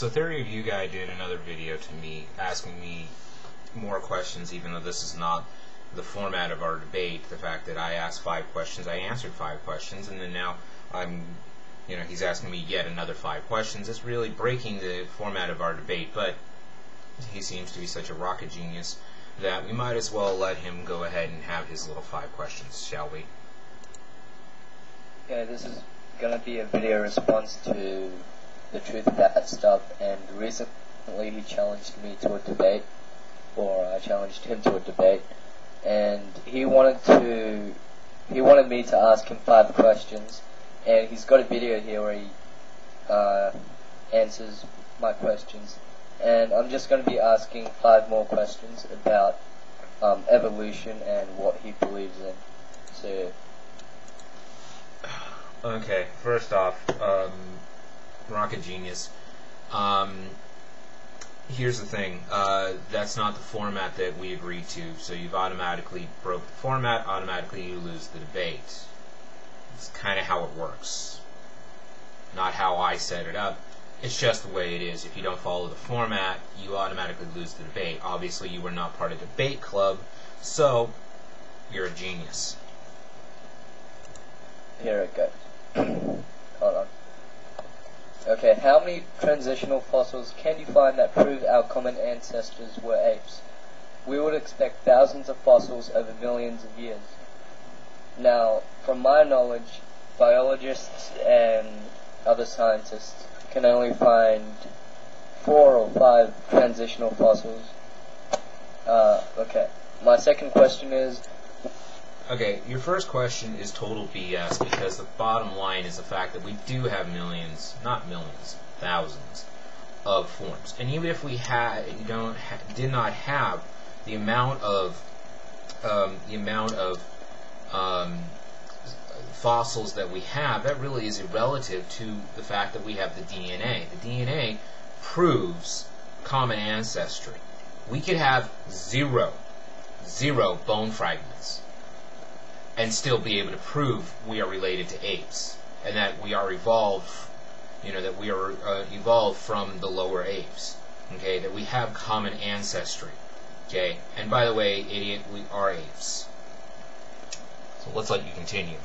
So Theory of You guy did another video to me asking me more questions, even though this is not the format of our debate. The fact that I asked 5 questions, I answered 5 questions, and then now he's asking me yet another 5 questions. It's really breaking the format of our debate, but he seems to be such a rocket genius that we might as well let him go ahead and have his little 5 questions, shall we? Okay, this is going to be a video response to The Truth About Stuff, and recently he challenged me to a debate, or I challenged him to a debate, and he wanted me to ask him 5 questions, and he's got a video here where he answers my questions, and I'm just going to be asking 5 more questions about evolution and what he believes in. So, okay, first off, rocket genius. Here's the thing, that's not the format that we agreed to, so you've automatically broke the format, automatically you lose the debate. It's kind of how it works. Not how I set it up, it's just the way it is. If you don't follow the format, you automatically lose the debate. Obviously you were not part of the debate club, so you're a genius. Here it goes. Hold on. Okay, how many transitional fossils can you find that prove our common ancestors were apes? We would expect thousands of fossils over millions of years. Now, from my knowledge, biologists and other scientists can only find 4 or 5 transitional fossils. Okay, my second question is... Okay, your first question is total BS, because the bottom line is the fact that we do have millions, not millions, thousands of forms. And even if we did not have the amount of fossils that we have, that really is irrelative to the fact that we have the DNA. The DNA proves common ancestry. We could have zero bone fragments and still be able to prove we are related to apes, and that we are evolved, that we are evolved from the lower apes, okay, that we have common ancestry, okay, and by the way, idiot, we are apes. So let's let you continue.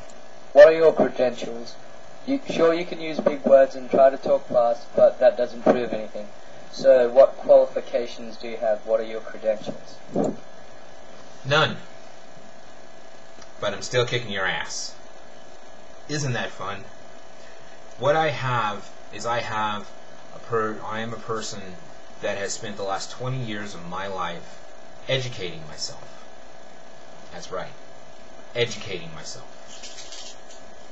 What are your credentials? Sure, you can use big words and try to talk fast, but that doesn't prove anything. So what qualifications do you have? What are your credentials? None. But I'm still kicking your ass. Isn't that fun? What I have is I am a person that has spent the last 20 years of my life educating myself. That's right. Educating myself.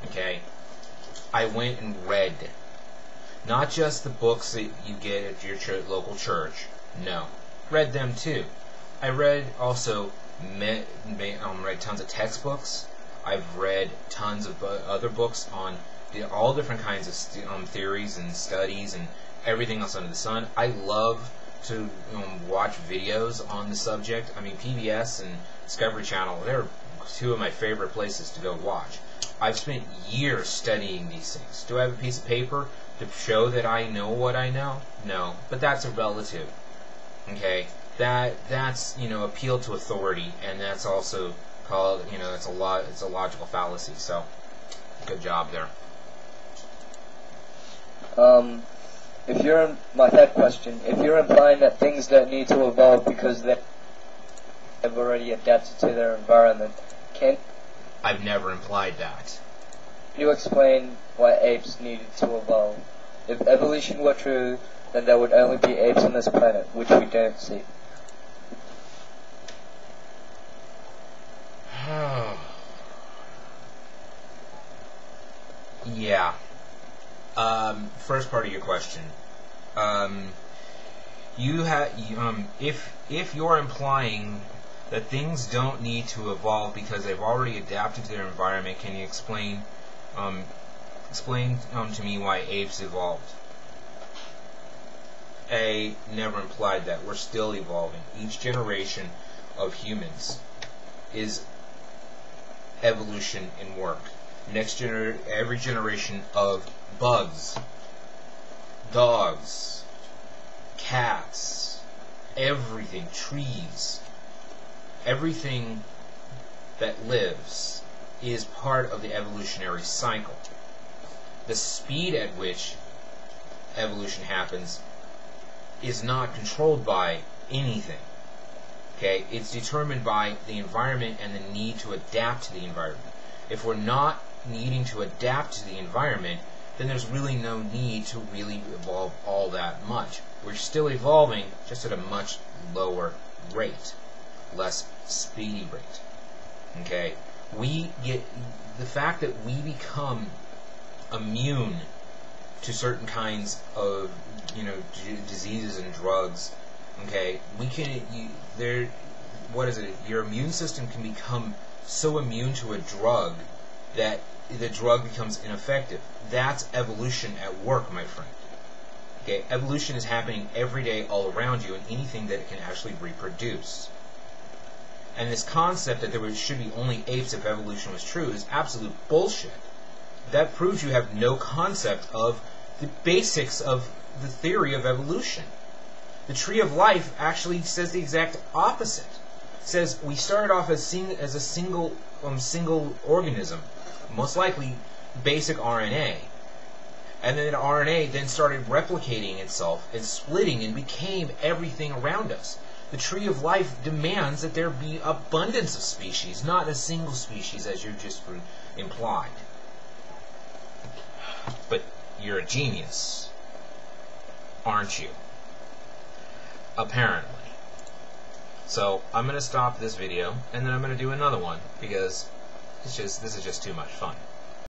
Okay? I went and read not just the books that you get at your local church. No. Read them too. I read also read tons of textbooks. I've read tons of other books on all different kinds of theories and studies and everything else under the sun. I love to watch videos on the subject. I mean, PBS and Discovery Channel, they're 2 of my favorite places to go watch. I've spent years studying these things. Do I have a piece of paper to show that I know what I know? No, but that's a relative. Okay? That's appeal to authority, and that's also called it's a logical fallacy. So good job there. My third question, if you're implying that things don't need to evolve because they've already adapted to their environment, I've never implied that. Can you explain why apes needed to evolve? If evolution were true, then there would only be apes on this planet, which we don't see. Yeah. First part of your question. If you're implying that things don't need to evolve because they've already adapted to their environment, can you explain to me why apes evolved? I never implied that. We're still evolving. Each generation of humans is evolution in work. Every generation of bugs, dogs, cats, everything, trees, everything that lives is part of the evolutionary cycle. The speed at which evolution happens is not controlled by anything. Okay, it's determined by the environment and the need to adapt to the environment. If we're not needing to adapt to the environment, then there's really no need to really evolve all that much. We're still evolving, just at a much lower rate, less speedy rate. Okay, we get the fact that we become immune to certain kinds of, diseases and drugs. Okay, we can your immune system can become so immune to a drug that the drug becomes ineffective. That's evolution at work, my friend. Okay, evolution is happening every day all around you in anything that it can actually reproduce. And this concept that there should be only apes if evolution was true is absolute bullshit. That proves you have no concept of the basics of the theory of evolution. The tree of life actually says the exact opposite. It says we started off as a single organism, most likely basic RNA, and then RNA then started replicating itself and splitting and became everything around us. The tree of life demands that there be abundance of species, not a single species as you just implied. But you're a genius, aren't you? Apparently. So I'm going to stop this video, and then I'm going to do another one, because this is just too much fun.